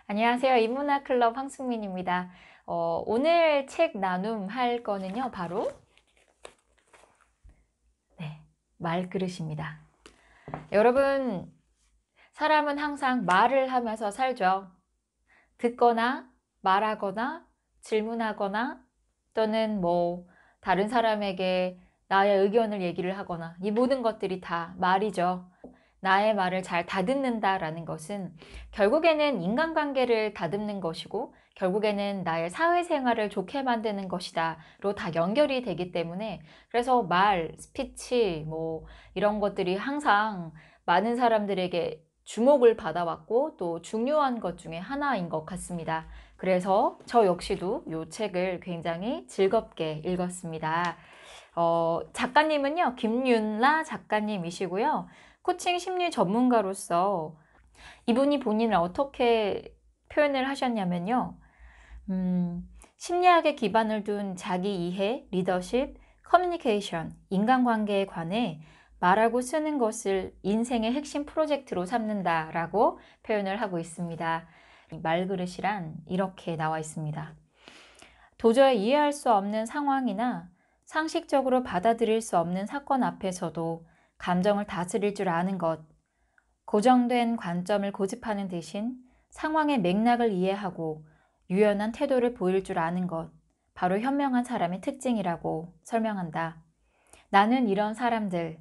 안녕하세요. 인문학클럽 황승민입니다. 오늘 책 나눔할 거는요, 바로 말그릇입니다. 여러분, 사람은 항상 말을 하면서 살죠. 듣거나 말하거나 질문하거나 또는 다른 사람에게 나의 의견을 얘기를 하거나 이 모든 것들이 다 말이죠. 나의 말을 잘 다듬는다라는 것은 결국에는 인간관계를 다듬는 것이고 결국에는 나의 사회생활을 좋게 만드는 것이다로 다 연결이 되기 때문에 그래서 말, 스피치 이런 것들이 항상 많은 사람들에게 주목을 받아왔고 또 중요한 것 중에 하나인 것 같습니다. 그래서 저 역시도 이 책을 굉장히 즐겁게 읽었습니다. 작가님은요, 김윤라 작가님이시고요. 코칭 심리 전문가로서 이분이 본인을 어떻게 표현을 하셨냐면요. 심리학에 기반을 둔 자기 이해, 리더십, 커뮤니케이션, 인간관계에 관해 말하고 쓰는 것을 인생의 핵심 프로젝트로 삼는다라고 표현을 하고 있습니다. 말그릇이란 이렇게 나와 있습니다. 도저히 이해할 수 없는 상황이나 상식적으로 받아들일 수 없는 사건 앞에서도 감정을 다스릴 줄 아는 것, 고정된 관점을 고집하는 대신 상황의 맥락을 이해하고 유연한 태도를 보일 줄 아는 것, 바로 현명한 사람의 특징이라고 설명한다. 나는 이런 사람들,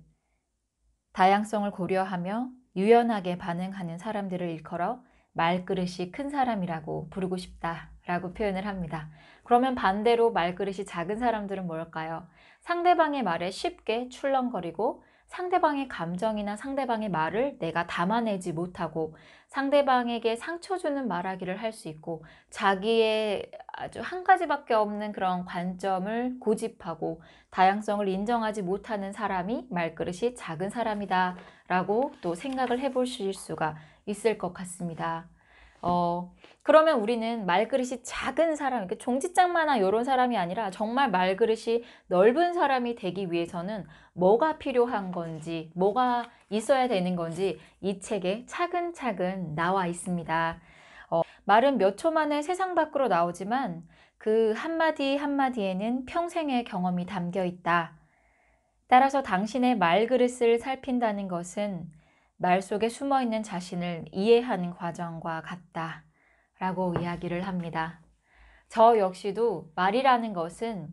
다양성을 고려하며 유연하게 반응하는 사람들을 일컬어 말그릇이 큰 사람이라고 부르고 싶다 라고 표현을 합니다. 그러면 반대로 말그릇이 작은 사람들은 뭘까요? 상대방의 말에 쉽게 출렁거리고 상대방의 감정이나 상대방의 말을 내가 담아내지 못하고 상대방에게 상처 주는 말하기를 할 수 있고 자기의 아주 한 가지밖에 없는 그런 관점을 고집하고 다양성을 인정하지 못하는 사람이 말그릇이 작은 사람이다 라고 또 생각을 해보실 수가 있을 것 같습니다. 그러면 우리는 말그릇이 작은 사람, 이렇게 종지짝만한 이런 사람이 아니라 정말 말그릇이 넓은 사람이 되기 위해서는 뭐가 필요한 건지, 뭐가 있어야 되는 건지 이 책에 차근차근 나와 있습니다. 말은 몇 초 만에 세상 밖으로 나오지만 그 한마디 한마디에는 평생의 경험이 담겨 있다. 따라서 당신의 말그릇을 살핀다는 것은 말 속에 숨어있는 자신을 이해하는 과정과 같다 라고 이야기를 합니다. 저 역시도 말이라는 것은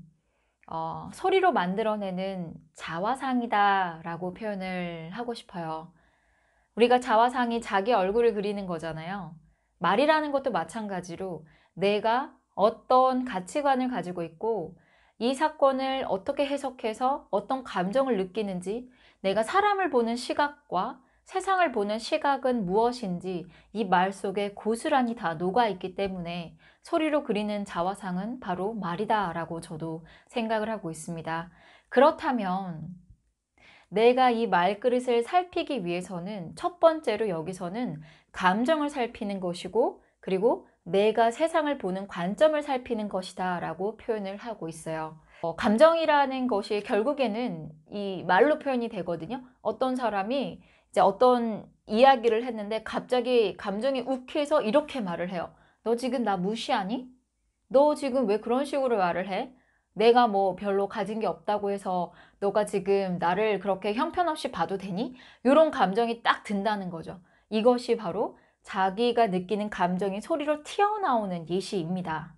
소리로 만들어내는 자화상이다 라고 표현을 하고 싶어요. 우리가 자화상이 자기 얼굴을 그리는 거잖아요. 말이라는 것도 마찬가지로 내가 어떤 가치관을 가지고 있고 이 사건을 어떻게 해석해서 어떤 감정을 느끼는지 내가 사람을 보는 시각과 세상을 보는 시각은 무엇인지 이 말 속에 고스란히 다 녹아있기 때문에 소리로 그리는 자화상은 바로 말이다 라고 저도 생각을 하고 있습니다. 그렇다면 내가 이 말그릇을 살피기 위해서는 첫 번째로 여기서는 감정을 살피는 것이고 그리고 내가 세상을 보는 관점을 살피는 것이다 라고 표현을 하고 있어요. 감정이라는 것이 결국에는 이 말로 표현이 되거든요. 어떤 사람이 이제 어떤 이야기를 했는데 갑자기 감정이 욱해서 이렇게 말을 해요. 너 지금 나 무시하니? 너 지금 왜 그런 식으로 말을 해? 내가 별로 가진 게 없다고 해서 너가 지금 나를 그렇게 형편없이 봐도 되니? 이런 감정이 딱 든다는 거죠. 이것이 바로 자기가 느끼는 감정이 소리로 튀어나오는 예시입니다.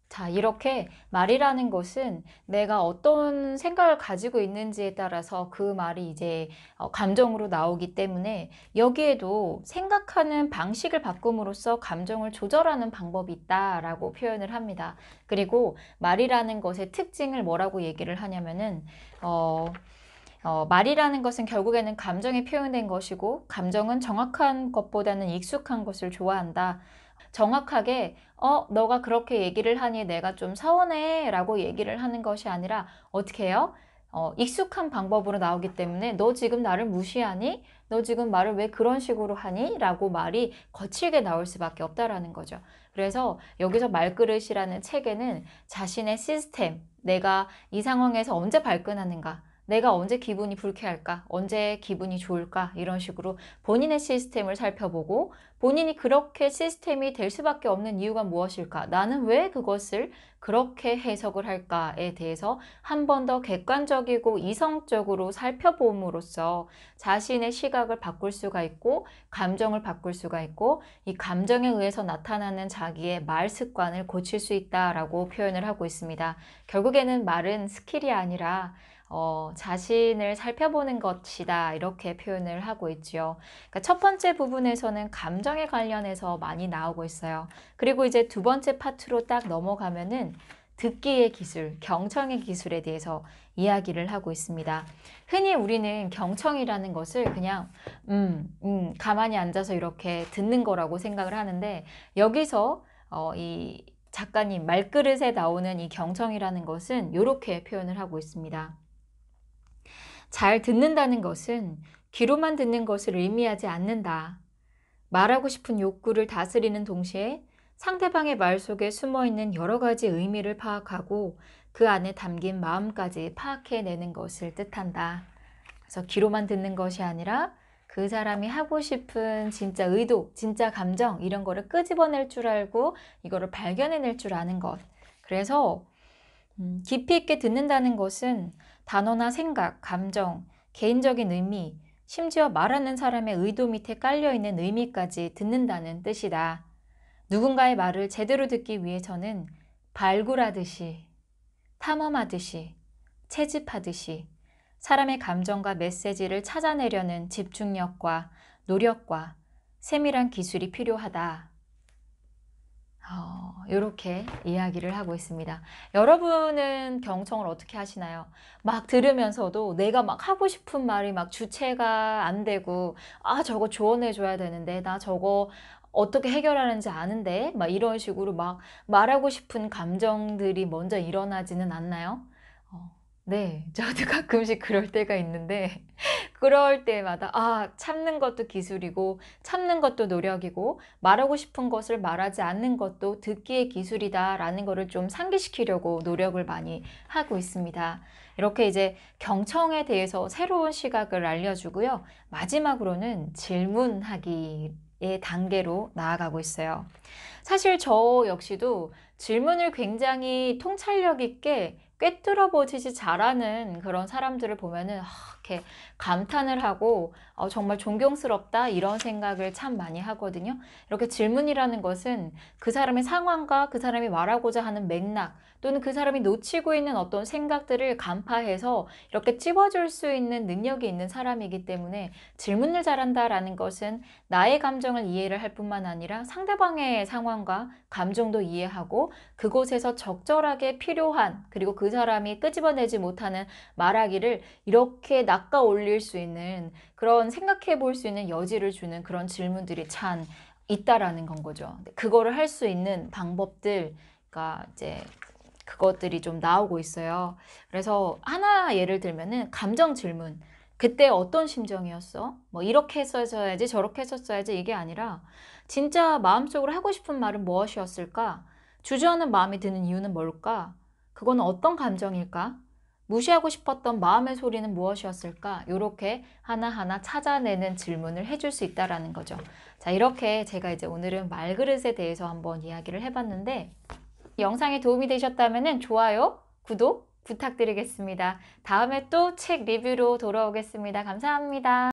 자, 이렇게 말이라는 것은 내가 어떤 생각을 가지고 있는지에 따라서 그 말이 이제 감정으로 나오기 때문에 여기에도 생각하는 방식을 바꿈으로써 감정을 조절하는 방법이 있다라고 표현을 합니다. 그리고 말이라는 것의 특징을 뭐라고 얘기를 하냐면은 말이라는 것은 결국에는 감정이 표현된 것이고 감정은 정확한 것보다는 익숙한 것을 좋아한다. 정확하게 너가 그렇게 얘기를 하니 내가 좀 서운해 라고 얘기를 하는 것이 아니라 어떻게 해요? 익숙한 방법으로 나오기 때문에 너 지금 나를 무시하니? 너 지금 말을 왜 그런 식으로 하니? 라고 말이 거칠게 나올 수밖에 없다라는 거죠. 그래서 여기서 말그릇이라는 책에는 자신의 시스템, 내가 이 상황에서 언제 발끈하는가, 내가 언제 기분이 불쾌할까? 언제 기분이 좋을까? 이런 식으로 본인의 시스템을 살펴보고 본인이 그렇게 시스템이 될 수밖에 없는 이유가 무엇일까? 나는 왜 그것을 그렇게 해석을 할까에 대해서 한 번 더 객관적이고 이성적으로 살펴봄으로써 자신의 시각을 바꿀 수가 있고 감정을 바꿀 수가 있고 이 감정에 의해서 나타나는 자기의 말 습관을 고칠 수 있다라고 표현을 하고 있습니다. 결국에는 말은 스킬이 아니라 자신을 살펴보는 것이다 이렇게 표현을 하고 있죠. 그러니까 첫 번째 부분에서는 감정에 관련해서 많이 나오고 있어요. 그리고 이제 두 번째 파트로 딱 넘어가면은 듣기의 기술, 경청의 기술에 대해서 이야기를 하고 있습니다. 흔히 우리는 경청이라는 것을 그냥 가만히 앉아서 이렇게 듣는 거라고 생각을 하는데 여기서 이 작가님 말그릇에 나오는 이 경청이라는 것은 이렇게 표현을 하고 있습니다. 잘 듣는다는 것은 귀로만 듣는 것을 의미하지 않는다. 말하고 싶은 욕구를 다스리는 동시에 상대방의 말 속에 숨어있는 여러 가지 의미를 파악하고 그 안에 담긴 마음까지 파악해내는 것을 뜻한다. 그래서 귀로만 듣는 것이 아니라 그 사람이 하고 싶은 진짜 의도, 진짜 감정 이런 거를 끄집어낼 줄 알고 이거를 발견해낼 줄 아는 것. 그래서 깊이 있게 듣는다는 것은 단어나 생각, 감정, 개인적인 의미, 심지어 말하는 사람의 의도 밑에 깔려있는 의미까지 듣는다는 뜻이다. 누군가의 말을 제대로 듣기 위해서는 발굴하듯이, 탐험하듯이, 채집하듯이 사람의 감정과 메시지를 찾아내려는 집중력과 노력과 세밀한 기술이 필요하다. 이렇게 이야기를 하고 있습니다. 여러분은 경청을 어떻게 하시나요? 막 들으면서도 내가 막 하고 싶은 말이 막 주체가 안 되고 저거 조언해 줘야 되는데 나 저거 어떻게 해결하는지 아는데 막 이런 식으로 막 말하고 싶은 감정들이 먼저 일어나지는 않나요? 네, 저도 가끔씩 그럴 때가 있는데 그럴 때마다 참는 것도 기술이고 참는 것도 노력이고 말하고 싶은 것을 말하지 않는 것도 듣기의 기술이다 라는 거를 좀 상기시키려고 노력을 많이 하고 있습니다. 이렇게 이제 경청에 대해서 새로운 시각을 알려주고요. 마지막으로는 질문하기의 단계로 나아가고 있어요. 사실 저 역시도 질문을 굉장히 통찰력 있게 꿰뚫어 보지 잘하는 그런 사람들을 보면은 이렇게 감탄을 하고 정말 존경스럽다 이런 생각을 참 많이 하거든요. 이렇게 질문이라는 것은 그 사람의 상황과 그 사람이 말하고자 하는 맥락 또는 그 사람이 놓치고 있는 어떤 생각들을 간파해서 이렇게 찝어줄 수 있는 능력이 있는 사람이기 때문에 질문을 잘한다라는 것은 나의 감정을 이해를 할 뿐만 아니라 상대방의 상황과 감정도 이해하고 그곳에서 적절하게 필요한 그리고 그 사람이 끄집어내지 못하는 말하기를 이렇게 낚아 올릴 수 있는 그런 생각해 볼 수 있는 여지를 주는 그런 질문들이 참 있다라는 건 거죠. 그거를 할 수 있는 방법들과 이제 그것들이 좀 나오고 있어요. 그래서 하나 예를 들면은 감정 질문. 그때 어떤 심정이었어? 뭐 이렇게 했어야지 저렇게 했었어야지 이게 아니라 진짜 마음속으로 하고 싶은 말은 무엇이었을까? 주저하는 마음이 드는 이유는 뭘까? 그건 어떤 감정일까? 무시하고 싶었던 마음의 소리는 무엇이었을까? 이렇게 하나하나 찾아내는 질문을 해줄 수 있다라는 거죠. 자, 이렇게 제가 이제 오늘은 말그릇에 대해서 한번 이야기를 해봤는데 영상이 도움이 되셨다면 좋아요, 구독 부탁드리겠습니다. 다음에 또 책 리뷰로 돌아오겠습니다. 감사합니다.